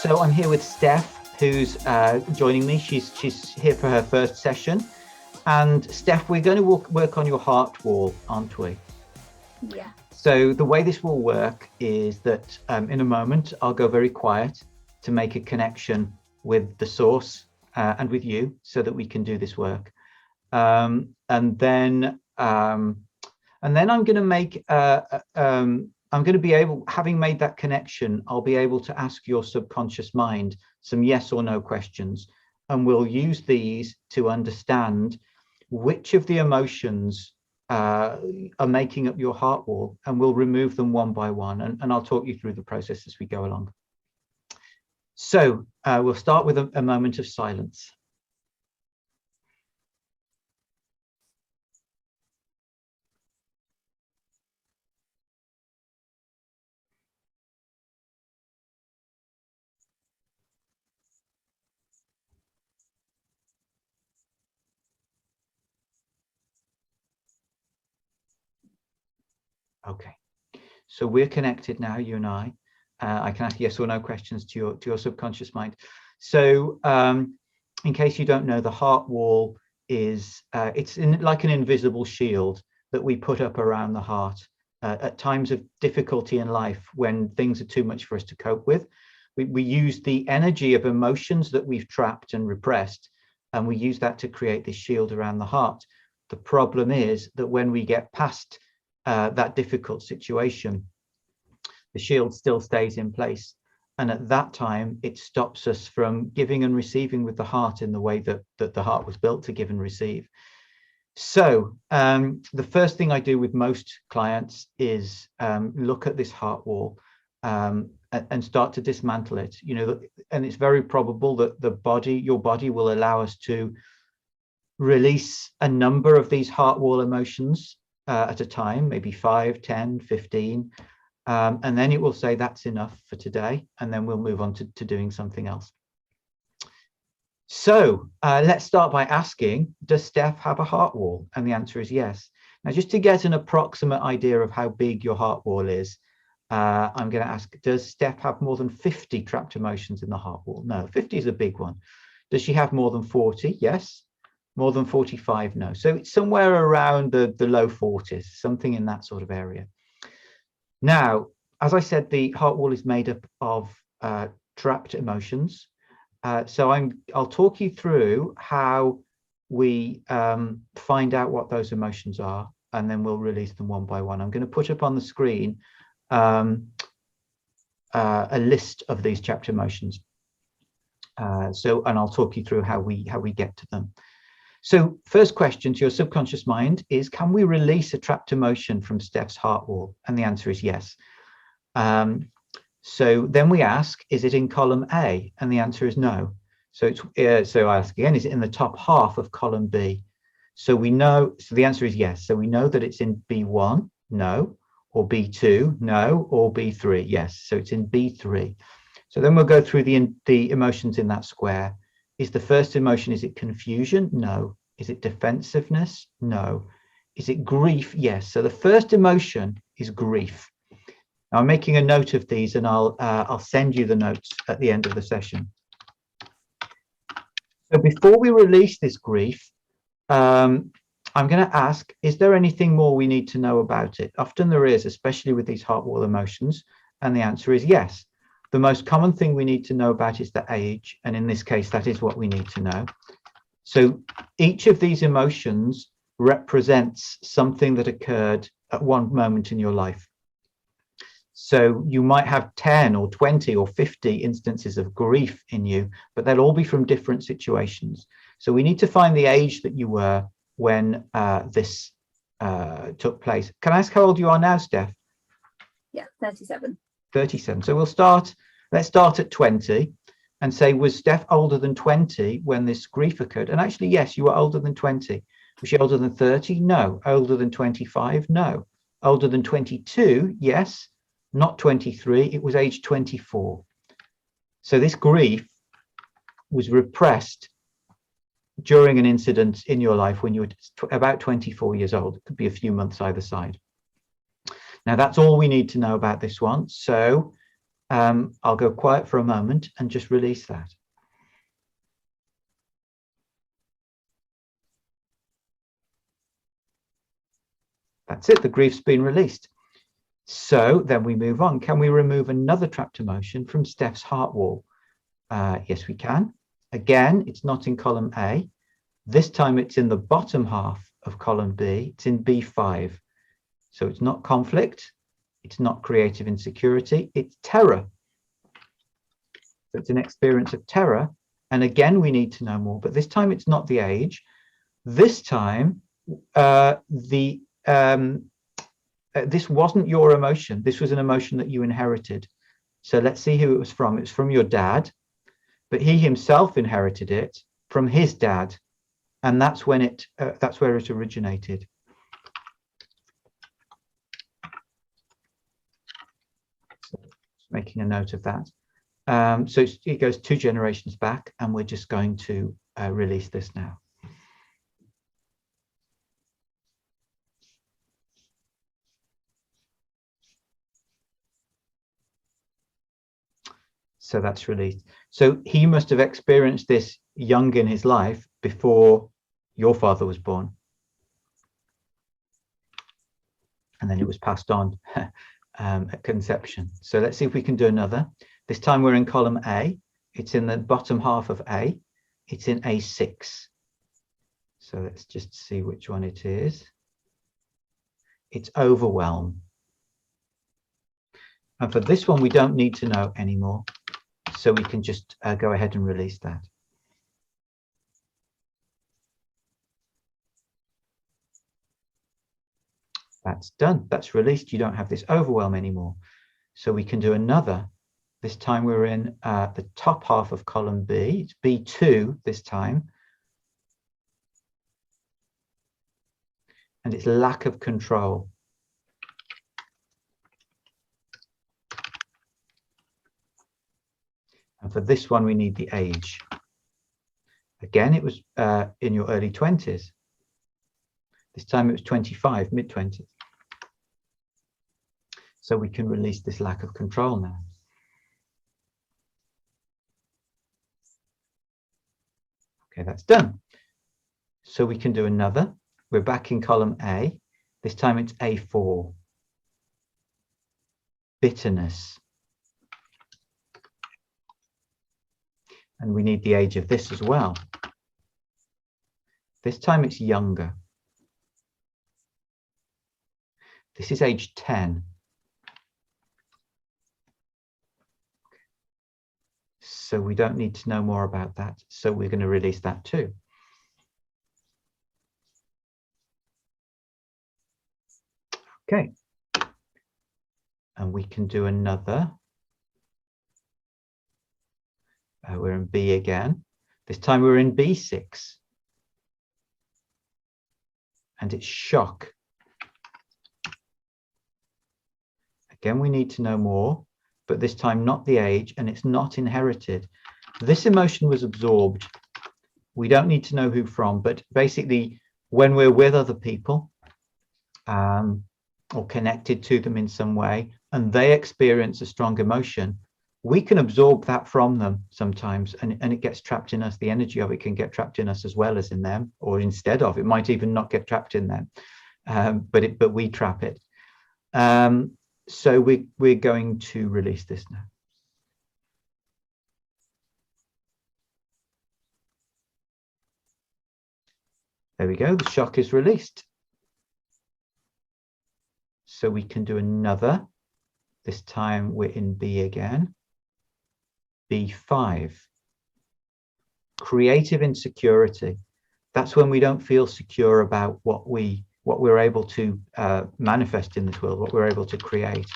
So I'm here with Steph, who's joining me. She's here for her first session. And Steph, we're going to work on your heart wall, aren't we? Yeah. So the way this will work is that in a moment, I'll go very quiet to make a connection with the source and with you so that we can do this work. And then I'm going to make I'm going to be able, having made that connection, I'll be able to ask your subconscious mind some yes or no questions, and we'll use these to understand which of the emotions are making up your heart wall, and we'll remove them one by one, and I'll talk you through the process as we go along. So we'll start with a moment of silence. Okay, so we're connected now, you and I. I can ask yes or no questions to your subconscious mind. So in case you don't know, the heart wall is it's like an invisible shield that we put up around the heart at times of difficulty in life, when things are too much for us to cope with. We use the energy of emotions that we've trapped and repressed, and we use that to create this shield around the heart. The problem is that when we get past that difficult situation, the shield still stays in place, and at that time it stops us from giving and receiving with the heart in the way that the heart was built to give and receive. So the first thing I do with most clients is look at this heart wall and start to dismantle it. You know, and it's very probable that your body will allow us to release a number of these heart wall emotions at a time, maybe 5, 10, 15. And then it will say that's enough for today, and then we'll move on to doing something else. So let's start by asking, does Steph have a heart wall? And the answer is yes. Now, just to get an approximate idea of how big your heart wall is, I'm going to ask, does Steph have more than 50 trapped emotions in the heart wall? No, 50 is a big one. Does she have more than 40? Yes. More than 45? No. So it's somewhere around the low 40s, something in that sort of area. Now, as I said, the heart wall is made up of trapped emotions. So I'll talk you through how we find out what those emotions are, and then we'll release them one by one. I'm going to put up on the screen a list of these trapped emotions. And I'll talk you through how we get to them. So first question to your subconscious mind is, can we release a trapped emotion from Steph's heart wall? And the answer is yes. So then we ask, is it in column A? And the answer is no. So so I ask again, is it in the top half of column B? So we know, so the answer is yes. So we know that it's in B1, no, or B2, no, or B3, yes. So it's in B3. So then we'll go through the emotions in that square. Is the first emotion, is it confusion? No. Is it defensiveness? No. Is it grief? Yes. So the first emotion is grief. Now I'm making a note of these, and I'll send you the notes at the end of the session. So before we release this grief, I'm going to ask, is there anything more we need to know about it? Often there is, especially with these heart wall emotions, and the answer is yes. The most common thing we need to know about is the age, and in this case, that is what we need to know. So each of these emotions represents something that occurred at one moment in your life. So you might have 10 or 20 or 50 instances of grief in you, but they'll all be from different situations. So we need to find the age that you were when this took place. Can I ask how old you are now, Steph? Yeah, 37. 37. So let's start at 20 and say, was Steph older than 20 when this grief occurred? And actually, yes, you were older than 20. Was she older than 30? No. Older than 25? No. Older than 22? Yes. Not 23. It was age 24. So this grief was repressed during an incident in your life when you were about 24 years old. It could be a few months either side. Now, that's all we need to know about this one. So I'll go quiet for a moment and just release that. That's it, the grief's been released. So then we move on. Can we remove another trapped emotion from Steph's heart wall? Yes, we can. Again, it's not in column A. This time it's in the bottom half of column B. It's in B5. So it's not conflict. It's not creative insecurity. It's terror. So it's an experience of terror. And again, we need to know more. But this time it's not the age. This time, this wasn't your emotion. This was an emotion that you inherited. So let's see who it was from. It's from your dad, but he himself inherited it from his dad, and that's when that's where it originated. So just making a note of that. So it goes 2 generations back, and we're just going to release this now. So that's released. So he must have experienced this young in his life before your father was born. And then it was passed on at conception. So let's see if we can do another. This time we're in column A. It's in the bottom half of A. It's in A6. So let's just see which one it is. It's overwhelm. And for this one, we don't need to know anymore. So we can just go ahead and release that. That's done. That's released. You don't have this overwhelm anymore. So we can do another. This time we're in the top half of column B. It's B2 this time. And it's lack of control. And for this one, we need the age. Again, it was in your early 20s. This time it was 25, mid-20s. So we can release this lack of control now. Okay, that's done. So we can do another. We're back in column A. This time it's A4. Bitterness. And we need the age of this as well. This time it's younger. This is age 10. So we don't need to know more about that. So we're going to release that too. Okay. And we can do another. We're in B again. This time we're in B6. And it's shock. Again, we need to know more, but this time not the age, and it's not inherited. This emotion was absorbed. We don't need to know who from, but basically when we're with other people or connected to them in some way, and they experience a strong emotion, we can absorb that from them sometimes, and it gets trapped in us. The energy of it can get trapped in us as well as in them, or instead of. It might even not get trapped in them, but we trap it. So we're going to release this now. There we go, the shock is released. So we can do another. This time we're in B again. B5. Creative insecurity. That's when we don't feel secure about what we're able to manifest in this world, what we're able to create.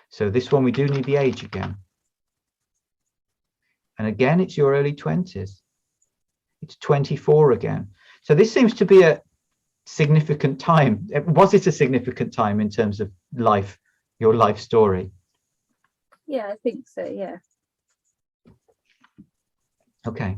So this one, we do need the age again. And again, it's your early 20s. It's 24 again. So this seems to be a significant time. Was it a significant time in terms of life, your life story? Yeah, I think so, yeah. Okay.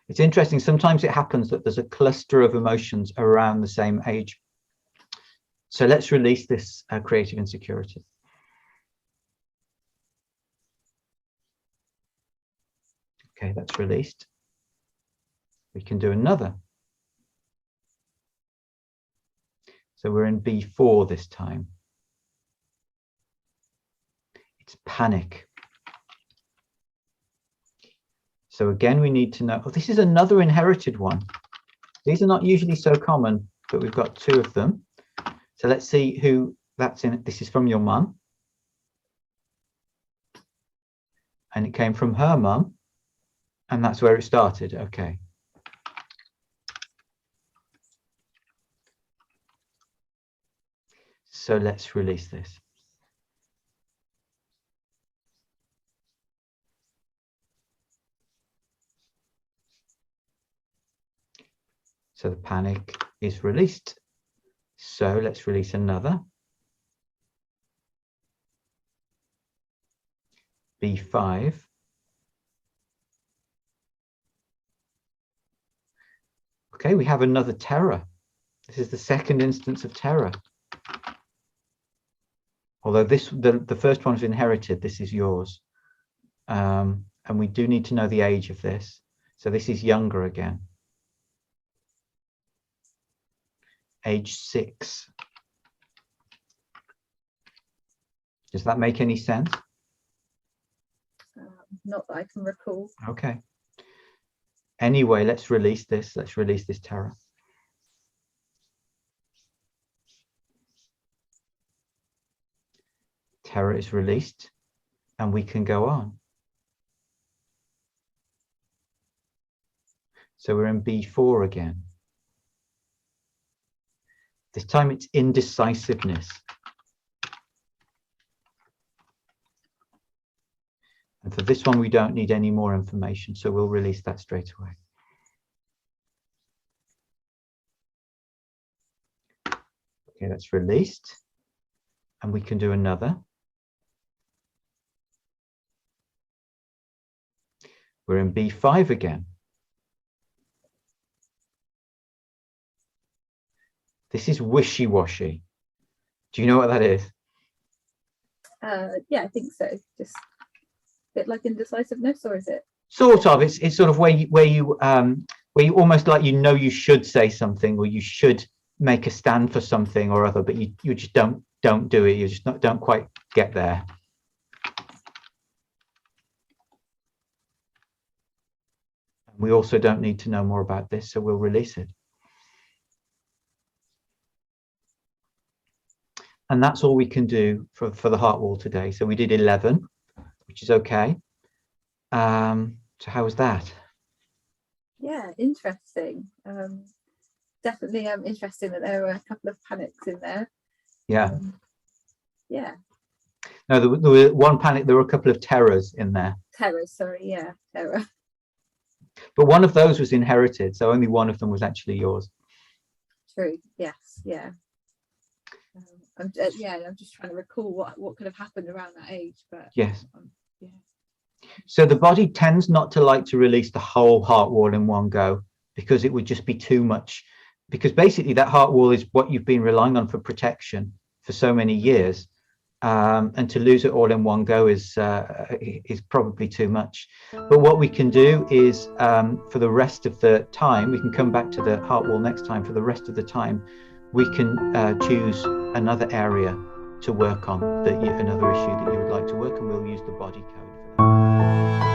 It's interesting. Sometimes it happens that there's a cluster of emotions around the same age. So let's release this creative insecurity. Okay, that's released. We can do another. So we're in B4 this time. It's panic. So again, we need to know, oh, this is another inherited one. These are not usually so common, but we've got 2 of them. So let's see who that's in. This is from your mum. And it came from her mum. And that's where it started. Okay. So let's release this. So the panic is released. So let's release another. B5. Okay, we have another terror. This is the second instance of terror. Although the first one was inherited, this is yours. And we do need to know the age of this. So this is younger again. Age 6. Does that make any sense? Not that I can recall. Okay. Anyway, let's release this. Let's release this terror. Terror is released, and we can go on. So we're in B4 again. This time it's indecisiveness. And for this one, we don't need any more information, so we'll release that straight away. Okay, that's released. And we can do another. We're in B5 again. This is wishy-washy. Do you know what that is? Yeah, I think so. Just a bit like indecisiveness, or is it? Sort of. It's sort of where you almost like you should say something, or you should make a stand for something or other, but you just don't do it. You just don't quite get there. We also don't need to know more about this, so we'll release it. And that's all we can do for the heart wall today. So we did 11, which is okay. So how was that? Yeah, interesting. Definitely interesting that there were a couple of panics in there. Yeah. Yeah. No, there was one panic. There were a couple of terrors in there. Terror, sorry. Yeah, terror. But one of those was inherited, so only one of them was actually yours. True. Yes. Yeah. I'm just trying to recall what could have happened around that age, but yes. Yeah. So the body tends not to like to release the whole heart wall in one go, because it would just be too much. Because basically that heart wall is what you've been relying on for protection for so many years, and to lose it all in one go is probably too much. But what we can do is, for the rest of the time, we can come back to the heart wall next time. For the rest of the time, we can choose another area to work on, another issue that you would like to work, and we'll use the body code for that.